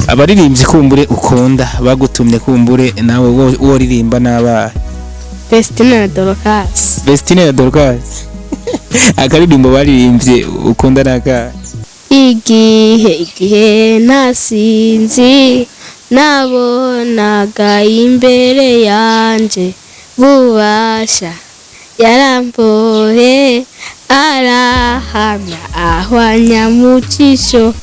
Abaririmbyi kumbure ukunda bagutumye kumbure nawe woririmba n'abahe? Vestine na Dorcas. Vestine na Dorcas. Akaririmbo baririmbye ukunda n'akahe? Igihe nasinzi nabonaga imbere yanje bubasha yarambohe arahamya ahwanya mucisho.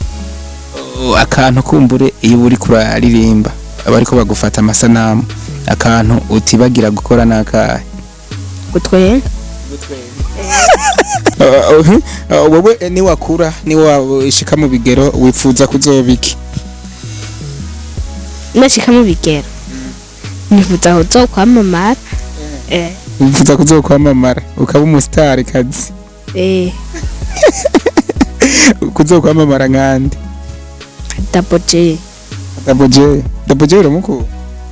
Akantu kumbure iyo uri kuraririmba abariko bagufata amasanamu akantu utibagira gukora n'akahe? Gutwenga. Wowe ni wakura ni washika mu bigero wifuza kuzobiki? Nashika mu bigero nifuza kuzokwamamara. Wifuza kuzokwamamara ukaba umustar kazi? Kuzokwamamara nkande? Double J uramuko?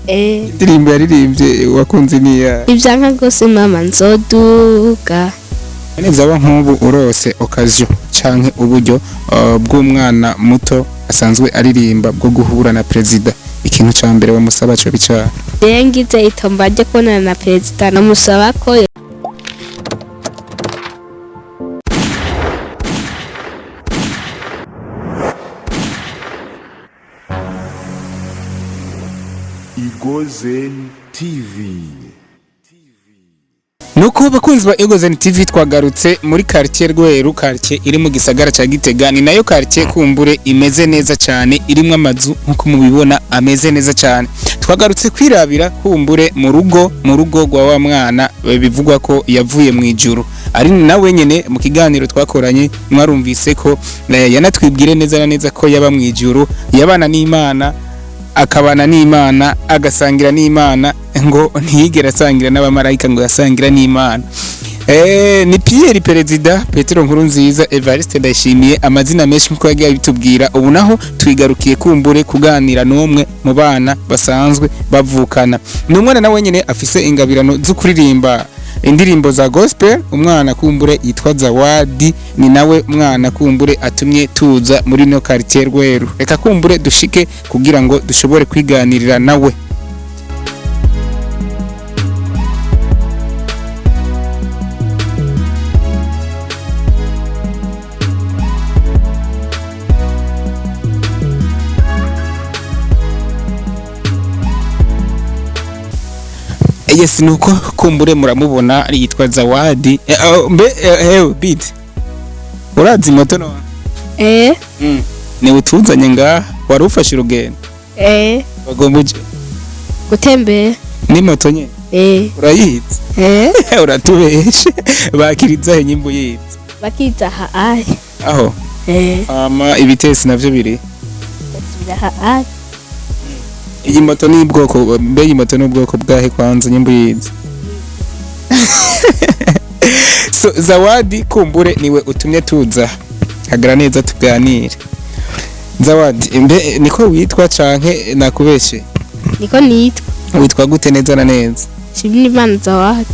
Indirimbo yaririmbye wakunze niya? Ivyanka gose mama nzoduka. Neza ba nkubu urose occasion canke uburyo bw'umwana muto asanzwe aririmba bwo guhura na president, ikintu ca mbere bamusaba cyo bica? Yengize itomba ryo kubonana na president namusaba ko Igozen TV. Nuko bakunzi ba Igozen TV twagarutse muri quartier Rweru, quartier iri mu gisagara ca Gitega, ni nayo quartier kumbure imeze neza cyane, irimwe amazu nkuko mubibona ameze neza cyane. Twagarutse kwirabira kumbure mu rugo gwa wa mwana bivugwa ko yavuye mu ijuru. Ari nawe nyene mu kiganiro twakoranye mwarumvise ko yanatwibwire neza na neza ko yaba mu ijuru, yabana n'Imana, akabana n'Imana, agasangira n'Imana, ngo ntiyigera asangira n'abamarayika, ngo yasangira n'Imana. Ni Pierre Perezida Petero Nkurunziza Evariste Ndayishimiye, amazina menshi nkuko yagiye bitubwira. Ubu naho twigarukiye kumbure kuganira n'umwe mu bana basanzwe bavukana. Ni umwana nawe nyene afise ingabirano zo kuririmba indirimbo za gospel. Umwana kumbure yitwa Zawadi, ni nawe mwana kumbure atumye tuza muri no quartier Rweru. Reka kumbure dushike kugira ngo dushobore kwiganirira nawe. Yes, nuko kumbure muramubona yitwa Zawadi. Beat. Urazi moto no? Ni utuzanye nga warufashe urugendo? Bagombuje gutembera ni moto nye? Urayizi? Uratubeshe. Bakiriza inyimbo yize. Bakiza ha aho? Ama ibitesi navyo biri? Ha iyi moto ni bwoko mbe iyi moto ni ubwoko bwahe kwanza nyimbo yize? So Zawadi kumbure niwe utumye tuza hagara neza tuganire. Zawadi mbe niko witwa canke nakubeshe? Niko nitwa. Witwa gute neza na neza? Shimira Imana Zawadi.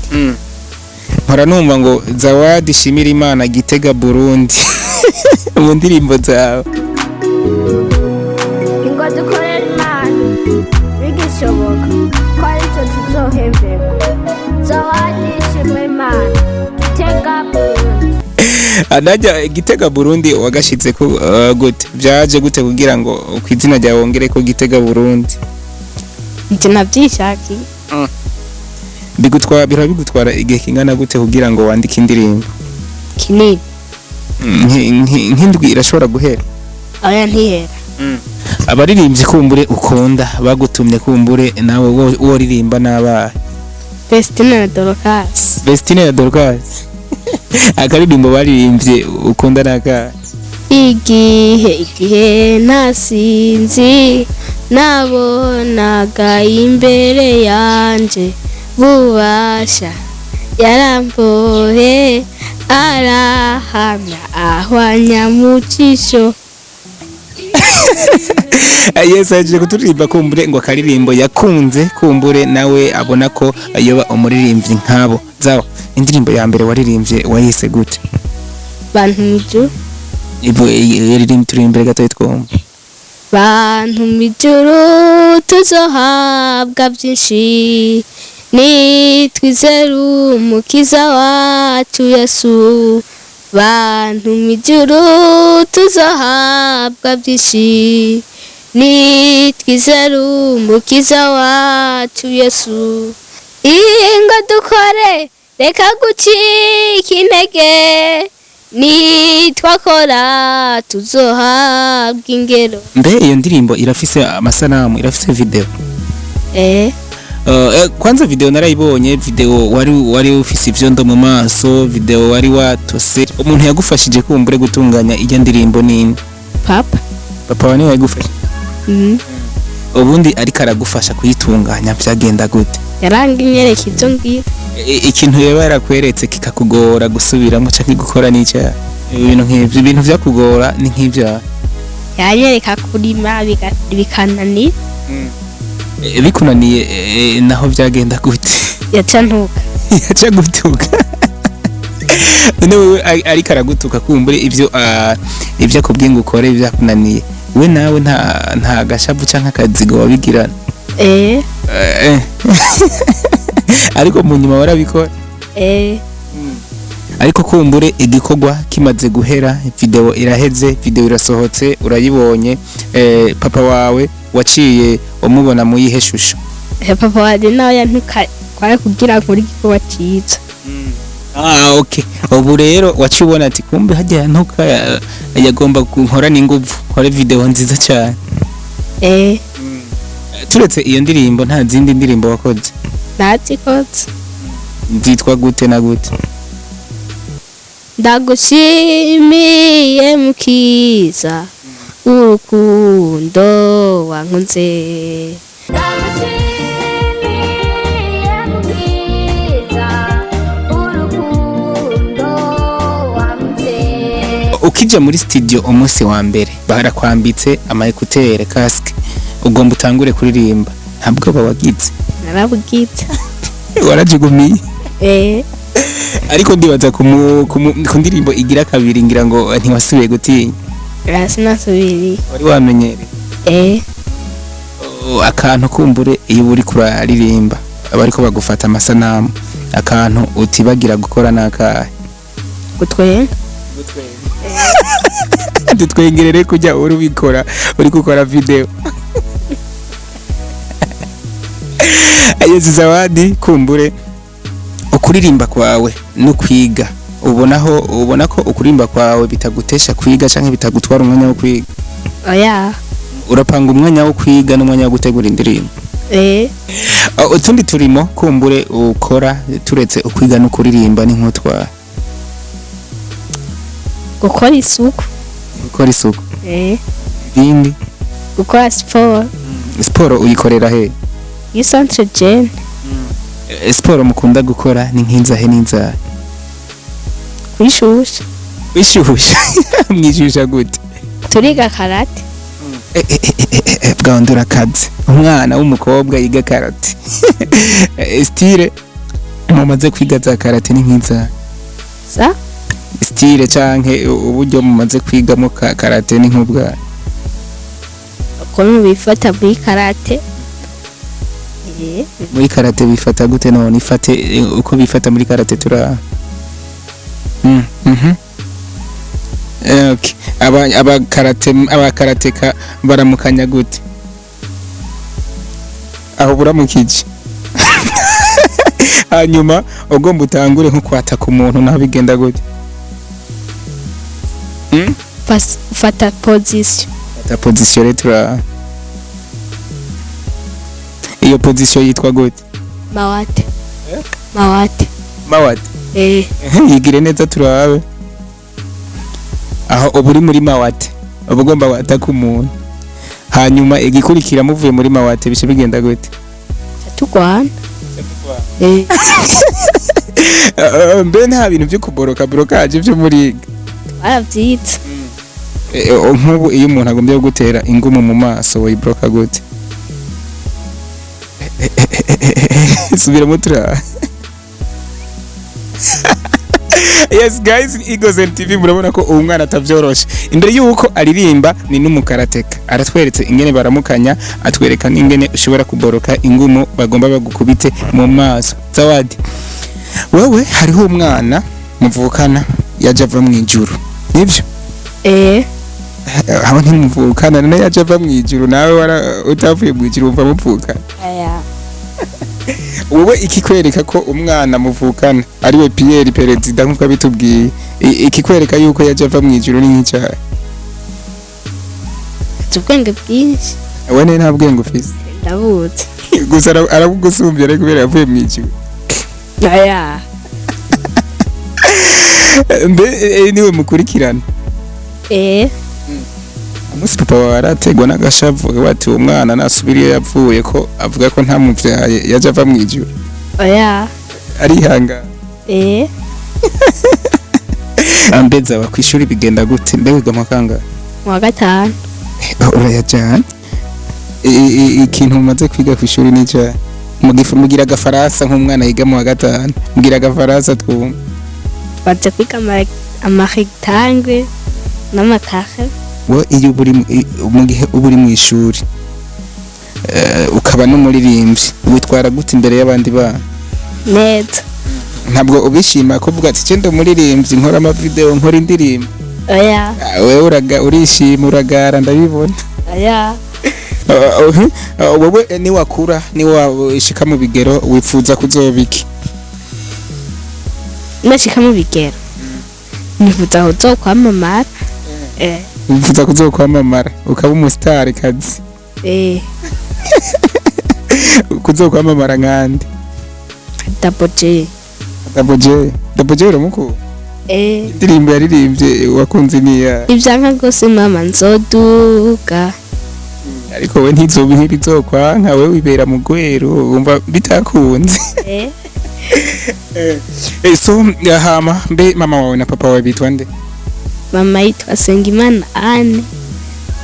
Mpora numva ngo Zawadi Shimira Imana Gitega Burundi. Mu ndirimbo zawe. Ingo dukorera Imana bigishoboka ko aricyo tuzohembera. Zawadi Shimira Imana Gitega Burundi. Anajya Gitega Burundi wagashitse ko gute byaje gute kugira ngo kwizina rya wongere ko Gitega Burundi? Nje nabyishaki. Bigutwara igihe kingana gute kugira ngo wandike indirimbo? Kinini. Nk'indwi irashobora guhera? Aya ntihera. Abaririmbyi kumbure ukunda bagutumye kumbure nawe woririmba n'abahe? Vestine na Dorcas. Vestine na Dorcas. Akaririmbo baririmbye ukunda n'akahe? Igihe nasinzi nabonaga imbere yanje bubasha yarambohe arahamya ahwanya mucisho. Yes, aje kuturirimba kumbure ngo akaririmbo yakunze kumbure nawe abona ko ayoba umuririmbyi nkabo. Zawo indirimbo ya mbere waririmbye wayise gute? Bantu miju. Ibo yaririmbye turi imbere gato twumva. bantu mijuru tuzohabwa byinshi nitwizere umukiza wacu Yesu bantu mijuru tuzohabwa byinshi nitwizere umukiza wacu Yesu ingo dukore reka gucika intege nitwakora tuzohabwa ingero. Mbe iyo ndirimbo irafise amasanamu, irafise video? Kwanza video narayibonye, video wari ufise ivyondo mu maso, video wari watose. Umuntu yagufashije kumbure gutunganya iyo ndirimbo nini? Papa wani yagufasha? Ubundi ariko aragufasha kuyitunganya byagenda gute? Yaranga inyereka ivyo ngira. Ikintu yaba yarakweretse kikakugora gusubiramo cyangwa gukora n'icyaha, ibintu nk'ibyo, ibintu byakugora ni nk'ibyaha. Yanyereka kurima bikananira. Bikunaniye naho byagenda gute? Yaca ntuka. Yaca gutuka. Wewe ariko aragutuka kumbure ibyo akubwiye ngo ukore byakunaniye, we nawe nta gashavu cyangwa akazigo wabigirana? Ariko mu nyuma warabikora? Ariko kumbure igikorwa kimaze guhera, video iraheze, video irasohotse, urayibonye, papa wawe waciye umubona mu yihe shusho? Papa waje nawe yantuka kwara kugira ngo igikorwa cyiza. Okay. Ubu rero wacibona ati kumbe hajya yantuka yagomba kunkora n'inguvu, nkore video nziza cyane. Turetse iyo ndirimbo nta zindi ndirimbo wakoze? Nazikoze. Zitwa gute na gute? Ndagushimiye mukiza urukundo wankunze. Ndagushimiye mukiza urukundo wankunze. Ukija muri studio umunsi wa mbere barakwambitse ama-écouteur casque, ugomba utangure kuririmba, ntabwo bawagize? Narabugitse. Warajugumiye? Ariko ndibaza ku ndirimbo igira kabiri ngira ngo ntiwasubiye gutinya? Sinasubiriye. Wari wamenyereye? Akantu kumbure iyo uri kuraririmba abariko bagufata amasanamu, akantu utibagira gukora nakahe? Gutwenga. Dutwengerere kujya urubikora uri gukora video. Ayezi zawadi kumbure ukuririmba kwawe no kwiga, ubona ko ukurimba kwawe bitagutesha kwiga canke bitagutwara umwanya wo kwiga? Oya. Urapanga umwanya wo kwiga n'umwanya wo gutegura indirimbo? Utundi turimo kumbure ukora turetse ukwiga no kuririmba ni nk'utwa? Gukora isuku. Gukora isuku? Bindi? Gukora siporo. Siporo uyikorera he? Centre Jeune. Siporo mukunda gukora ni nk'inzahe n'inzahe? Kwishusha. Kwishusha? Mwijusha gute? Turiga karate. Bwandura kazi, umwana w'umukobwa yiga karate. Style mumaze kwiga za karate ni nk'inzahe? Style canke uburyo mumaze kwigamo karate ni nk'ubwa? Ukuntu bifata muri karate. Muri karate bifata gute none? Ifate uko bifata muri karate tura. Okay. Abakarateka baramukanya gute? Aho buramukije. Hanyuma ugomba utangure nko kwataka umuntu naho bigenda gute? Fata position. Fata position retura. Iyo position yitwa gute? Mawate. Mawate. Mawate? Yigire neza turabe. Aho uburi muri mawate ubugomba wataka umuntu, hanyuma igikurikira muvuye muri mawate bishe bigenda gute? Tugwana. Mbe nta bintu byo kuborokaje byo muri baravyitse. Nk'ubu iyo umuntu agombye gutera ingumu mu maso wibroka gute? Subira mutura. Yes guys, Igozen TV murabona ko umwana atavyoroshe. Imbere yuko aririmba ni n'umukarateka. Aratweretse ingene baramukanya, atwereka n'ingene ushobora kuboroka ingumo bagomba bagukubite mu maso. Zawadi. Wewe hariho umwana muvukana yaje ava mu ijuru. Nivyo? Aho ntimuvukana none yaje ava mu ijuru nawe utavuye mu ijuru umva muvukana. Aya. Wowe ikikwereka ko umwana muvukana ariwe Pierre perezida nkuko bitubwiye ikikwereka yuko yaje ava mu ijuru ni nk'icyaha. Ubwenge bwinshi. Wene nta bwenge ufise. Ndabuze. Gusa arabugusumbye ariko kubera yavuye mu ijuru. Aya. Mbe niwe mukurikirana. Musi papa warategwa n'agashavu bati umwana nasubiriye yapfuye ko avuga ko nta muvyaye yaje ava mu ijuru. Oya. Arihanga. Ambeza bakwishuri bigenda gute mbe wiga makanga? Mu wa gatanu. Urayajana? Ikintu umaze kwiga kwishuri ni cya mugira agafaransa nk'umwana yiga mu wa gatanu. Mugira agafaransa twumva. Baze kwiga amarectangle n'amatare. Wo iyo mu gihe uburi mu ishuri ukaba n'umuririmbyi witwara gute imbere y'abandi bana? Neza. Ntabwo ubishima ko vuga ati cyende umuririmbyi nkora ama video nkora indirimbo? Oya. Wewe urishima uragara ndabibona. Oya. Wowe ni wakura ni washika mu bigero wifuza kuzobiki? Nashika mu bigero. Nifuza kuzokwamamara. Wifuza kuzokwamamara ukaba umustar kazi. Kuzokwamamara nkande? Daboje uramuko? Indirimbo yaririmbye wakunze niya. Ibyanka gose mama nzoduka. Ariko we ntizokwanka we wibera mu gwero wumva bitakunze. So hama mbe mama wawe na papa wawe bitwa nde? Mama yitwa Sengimana Anne.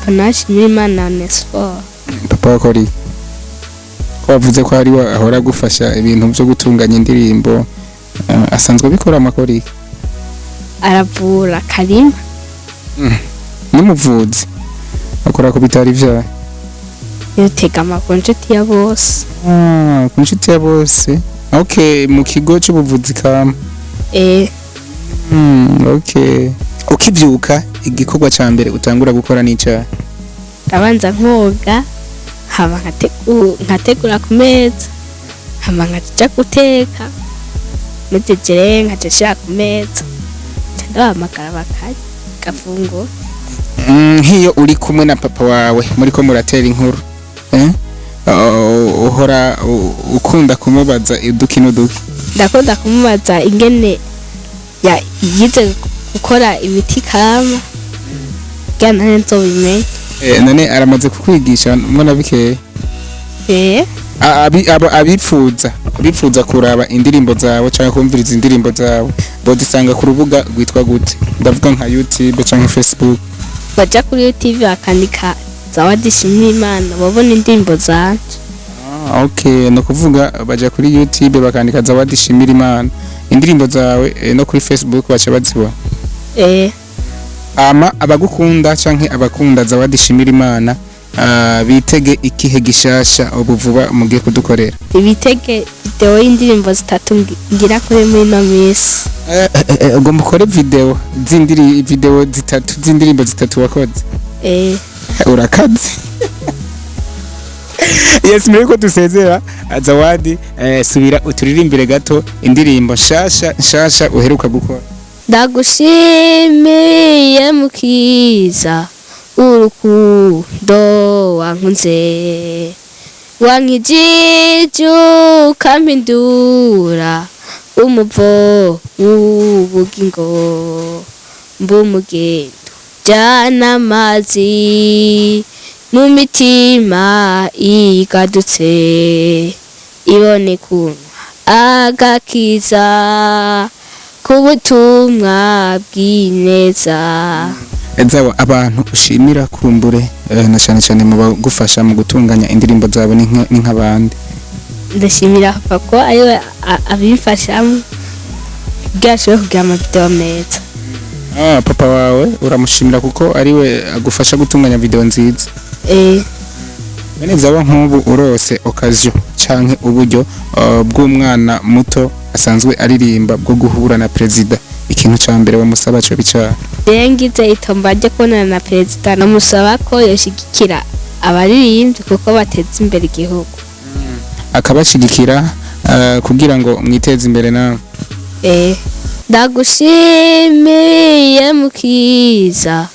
Panashimimana Onesphore. Papa wakori wavuze ko ari ahora gufasha ibintu byo gutunganya indirimbo asanzwe bikora amakori? Aravura karima. N'umuvuzi akora ku bitari vya yotega amakonjeti ya bose. Konjeti ya bose. Okay, mu kigo cy'ubuvuzi kama. Okay. Ukivyuka igikorwa ca mbere utangura gukora n'icyaha? Abanza nkoga, haba nkategura ku meza, hama nkaja guteka, mutejere nkajashira ku meza, ndabahamagara bakajya gafungo. Nk'iyo uri kumwe na papa wawe muriko muratera inkuru, uhora ukunda kumubaza udukino duke? Ndakunda kumubaza ingene yize gukora imiti kama cyane nzobimenye. None aramaze kukwigisha mwana bikeye? Abipfuza kuraba indirimbo zawe cyangwa kumviriza indirimbo zawe bodisanga ku rubuga rwitwa gute? Ndavuga nka YouTube cyangwa Facebook. Baja kuri YouTube bakandika Zawadi Shimimana babona indirimbo zanje. Okay, no kuvuga baja kuri YouTube bakandika Zawadi Shimimana indirimbo zawe no kuri Facebook bacha bazibona. Ama abagukunda canke abakunda Zawadi Shimimana bitege ikihe gishasha ubuvuba mugiye kudukorera? Ibitege video y'indirimbo zitatu ngira kuri muri no miss. Ugomba ukore video zitatu z'indirimbo zitatu wakoze? Urakaze. Yes, mureko dusezera Zawadi subira uturirimbire gato indirimbo shasha uheruka gukora. Ndagushimiye mukiza urukundo wankunze wankijije ukampindura umuvo w'ubugingo mbumugendo jana amazi mu mitima igadutse ibone kunwa agakiza kubutumwa bw'ineza. Ezawa abantu ushimira kumbure na cyane mu bagufasha mu gutunganya indirimbo zawe ni nk'abandi? Ndashimira papa ko ayo abimfashamo kugira ashobore kugira amavideo meza. Papa wawe uramushimira kuko ariwe agufasha gutunganya video nziza. Bene zaba nk'ubu urose occasion canke uburyo bw'umwana muto asanzwe aririmba bwo guhura na president, ikintu ca mbere bamusaba cyo bicara. Ngize itomba ryo kubonana na president namusaba ko yoshigikira abaririmbyi kuko bateza imbere igihugu. Akabashigikira kugira ngo mwiteze imbere nawe. Ndagushimiye mukiza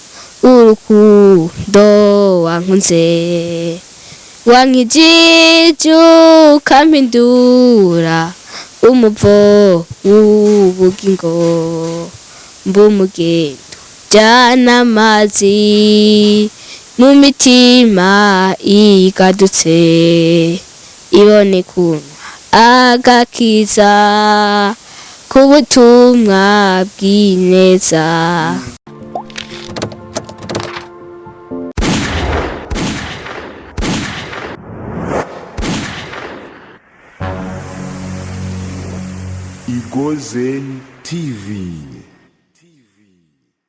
urukundo wankunze, wankijije ukampindura umuvo w'ubugingo, mbumugendo jana amazi mu mitima igadutse, ibone kunwa agakiza kubutumwa bw'ineza. Igozen TV.